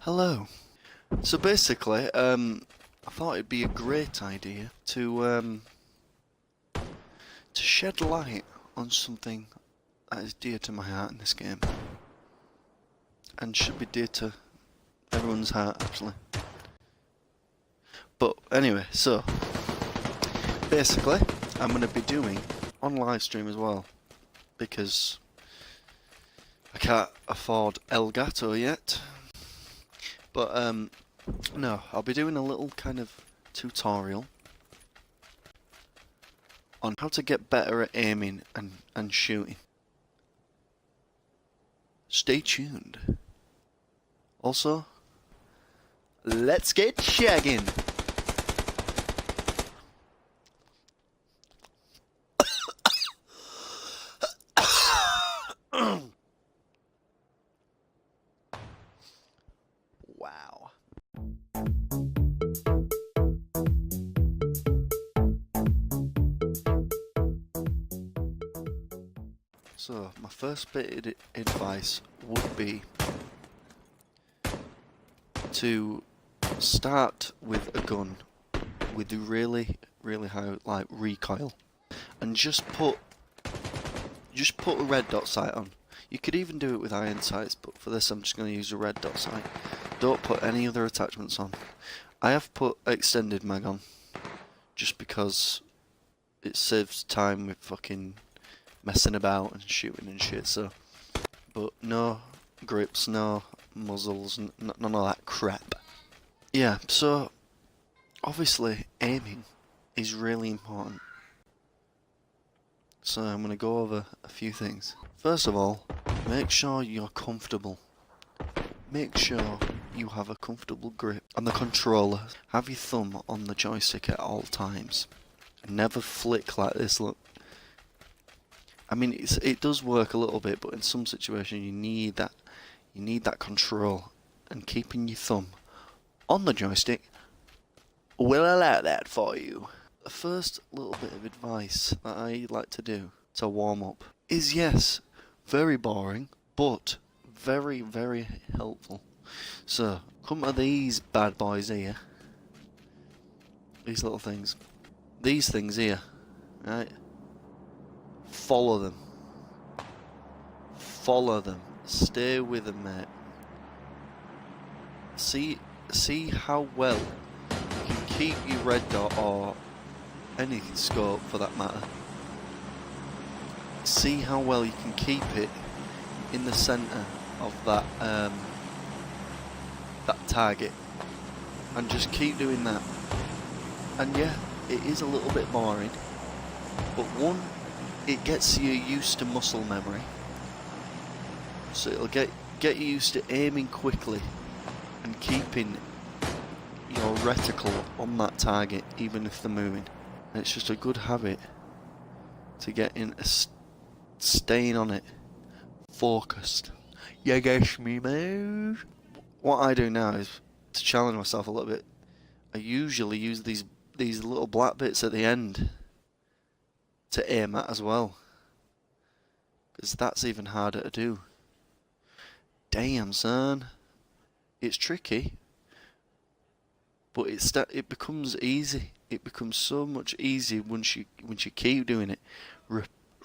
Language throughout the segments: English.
Hello. So basically, I thought it'd be a great idea to shed light on something that is dear to my heart in this game, and should be dear to everyone's heart actually. But anyway, so basically, I'm going to be doing on live stream as well, because I can't afford Elgato yet. But no, I'll be doing a little kind of tutorial on how to get better at aiming and shooting. Stay tuned. Also, let's get shagging. Wow. So, my first bit of advice would be to start with a gun with really high recoil, and just put a red dot sight on. You could even do it with iron sights, but for this I'm just going to use a red dot sight. Don't put any other attachments on. I have put extended mag on, just because it saves time with fucking messing about and shooting and shit, so. But no grips, no muzzles, none of that crap. Yeah, so obviously aiming is really important. So I'm going to go over a few things. First of all, make sure you're comfortable. Make sure you have a comfortable grip on the controller. Have your thumb on the joystick at all times. Never flick like this, look. I mean, it does work a little bit, but in some situations you need that control, and keeping your thumb on the joystick will allow that for you. The first little bit of advice that I like to do to warm up is, yes, very boring, but very helpful. So, come to these bad boys here. These little things. These things here, right? Follow them. Follow them. Stay with them, mate. See how well you can keep your red dot, or any scope for that matter. See how well you can keep it in the centre of that that target, and just keep doing that. And yeah, it is a little bit boring, but one, it gets you used to muscle memory, so it'll get you used to aiming quickly and keeping your reticle on that target even if they're moving. And it's just a good habit to get in, staying on it, focused. You get me, man? What I do now is, to challenge myself a little bit, I usually use these little black bits at the end to aim at as well, because that's even harder to do. Damn, son, it's tricky, but it becomes easy. It becomes so much easier once you keep doing it,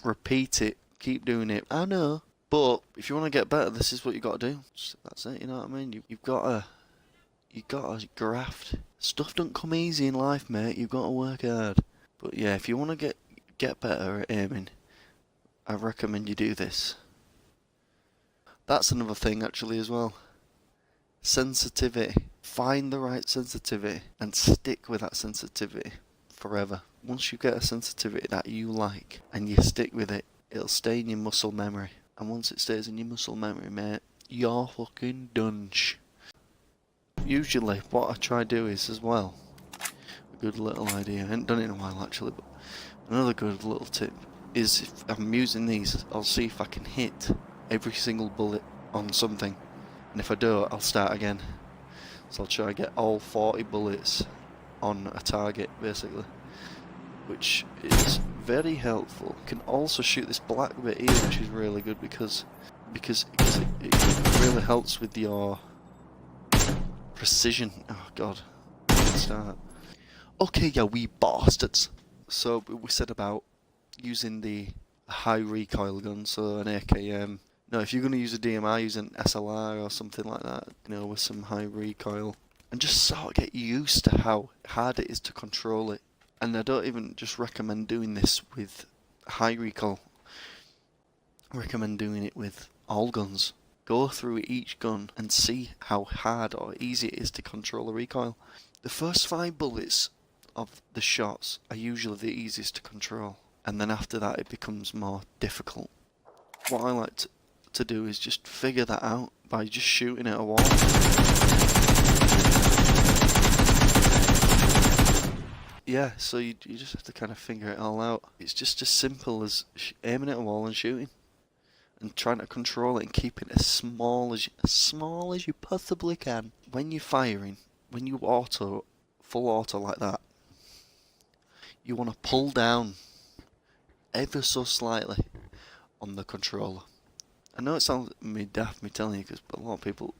repeat it, keep doing it. I know, but if you want to get better, this is what you got to do. That's it. You know what I mean? You've got to graft. Stuff don't come easy in life, mate. You've got to work hard. But yeah, if you want to get better at aiming, I recommend you do this. That's another thing actually as well. Sensitivity. Find the right sensitivity and stick with that sensitivity forever. Once you get a sensitivity that you like and you stick with it, it'll stay in your muscle memory. And once it stays in your muscle memory, mate, you're fucking done. Usually what I try to do is, as well, a good little idea, I haven't done it in a while actually, but another good little tip is, if I'm using these, I'll see if I can hit every single bullet on something, and if I do, I'll start again. So I'll try to get all 40 bullets on a target, basically, which is very helpful. You can also shoot this black bit here, which is really good because it really helps with your precision. Oh god. Start. Okay, yeah, we bastards. So we said about using the high recoil gun, so an AKM. No, if you're going to use a DMR, use an SLR or something like that, you know, with some high recoil. And just sort of get used to how hard it is to control it. And I don't even just recommend doing this with high recoil. I recommend doing it with all guns. Go through each gun and see how hard or easy it is to control the recoil. The first 5 bullets of the shots are usually the easiest to control, and then after that it becomes more difficult. What I like to do is just figure that out by just shooting at a wall. Yeah, so you just have to kind of figure it all out. It's just as simple as aiming at a wall and shooting, and trying to control it and keep it as small as you possibly can. When you're firing, when you full auto like that, you want to pull down ever so slightly on the controller. I know it sounds daft me telling you, because a lot of people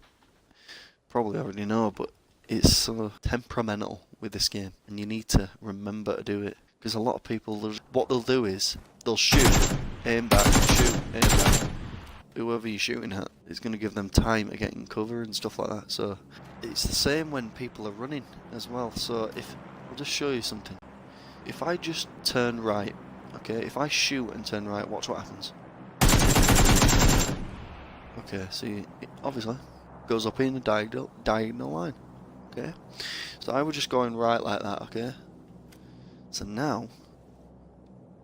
probably already know, but it's so temperamental with this game, and you need to remember to do it. Because a lot of people, what they'll do is they'll shoot, aim back, shoot, aim back. Whoever you're shooting at is going to give them time to get in cover and stuff like that. So it's the same when people are running as well. So I'll just show you something. If I just turn right, okay, if I shoot and turn right, watch what happens. Okay, see, it obviously goes up in a diagonal line. Okay, so I was just going right like that. Okay, so now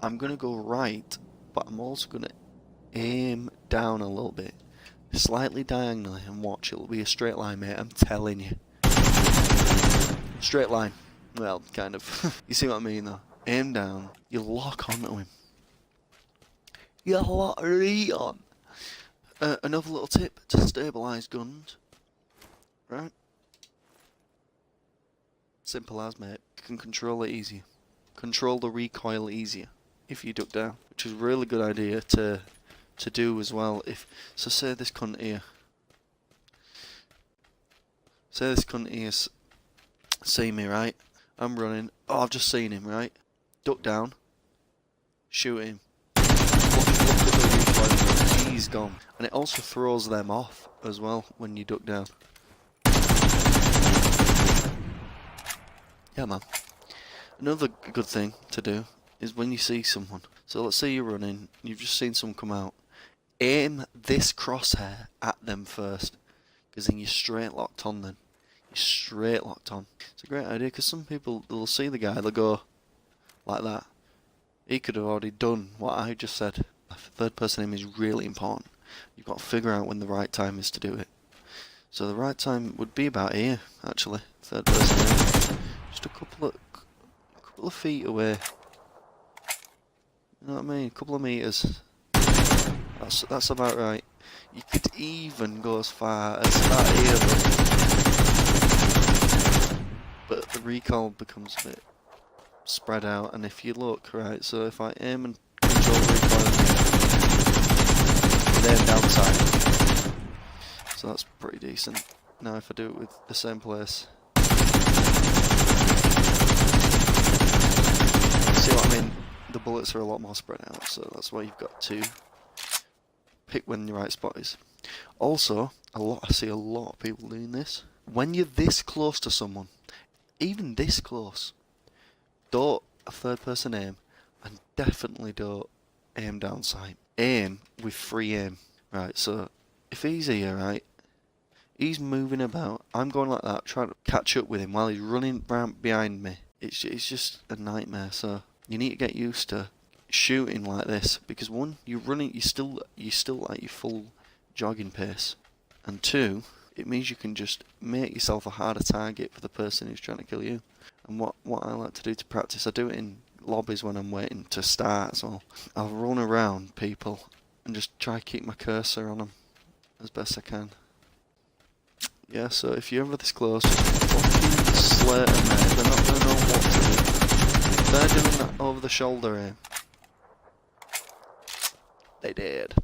I'm gonna go right, but I'm also gonna aim down a little bit, slightly diagonally, and watch. It'll be a straight line, mate. I'm telling you, straight line. Well, kind of. You see what I mean, though? Aim down. You lock onto him. You lock right on. Another little tip to stabilise guns, right? Simple as, mate. You can control it easier. Control the recoil easier if you duck down, which is a really good idea to do as well. So say this cunt here. Say this cunt here see me, right? I'm running. Oh, I've just seen him, right? Duck down. Shoot him. Look at the recoil. He's gone. And it also throws them off as well when you duck down. Yeah, man. Another good thing to do is when you see someone. So let's say you're running, you've just seen someone come out. Aim this crosshair at them first, because then you're straight locked on then. You're straight locked on. It's a great idea, because some people, they'll see the guy, they'll go like that. He could have already done what I just said. Third person aim is really important. You've got to figure out when the right time is to do it. So the right time would be about here, actually. Third person aim. Just a couple of feet away. You know what I mean? A couple of meters. That's about right. You could even go as far as that here, but the recoil becomes a bit spread out. And if you look, right, so if I aim and control recoil, then downside. So that's pretty decent. Now if I do it with the same place. See what I mean? The bullets are a lot more spread out, so that's why you've got to pick when the right spot is. Also, I see a lot of people doing this. When you're this close to someone, even this close, don't third person aim, and definitely don't aim down sight. Aim with free aim. Right, so if he's here, right, he's moving about, I'm going like that, trying to catch up with him while he's running round behind me. It's just a nightmare, so you need to get used to shooting like this, because one, you're running, you're still at your full jogging pace, and two, it means you can just make yourself a harder target for the person who's trying to kill you. And what I like to do to practice, I do it in lobbies when I'm waiting to start as well. I'll run around people and just try to keep my cursor on them as best I can. Yeah, so if you're ever this close, fucking slay them, mate. They're not going to know what to do. If they're doing that over the shoulder aim, they did.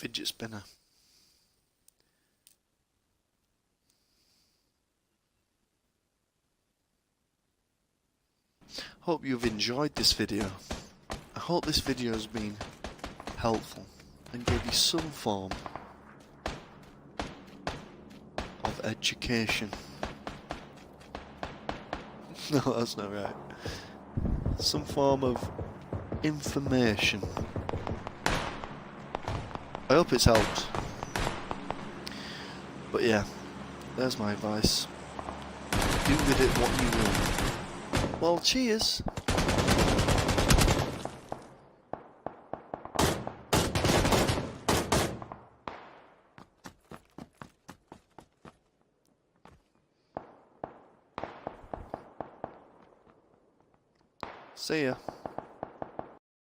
fidget spinner. Hope you've enjoyed this video. I hope this video has been helpful and gave you some form of education. No, that's not right. Some form of information. I hope it's helped. But yeah, there's my advice. Do with it what you will. Well, cheers. See ya.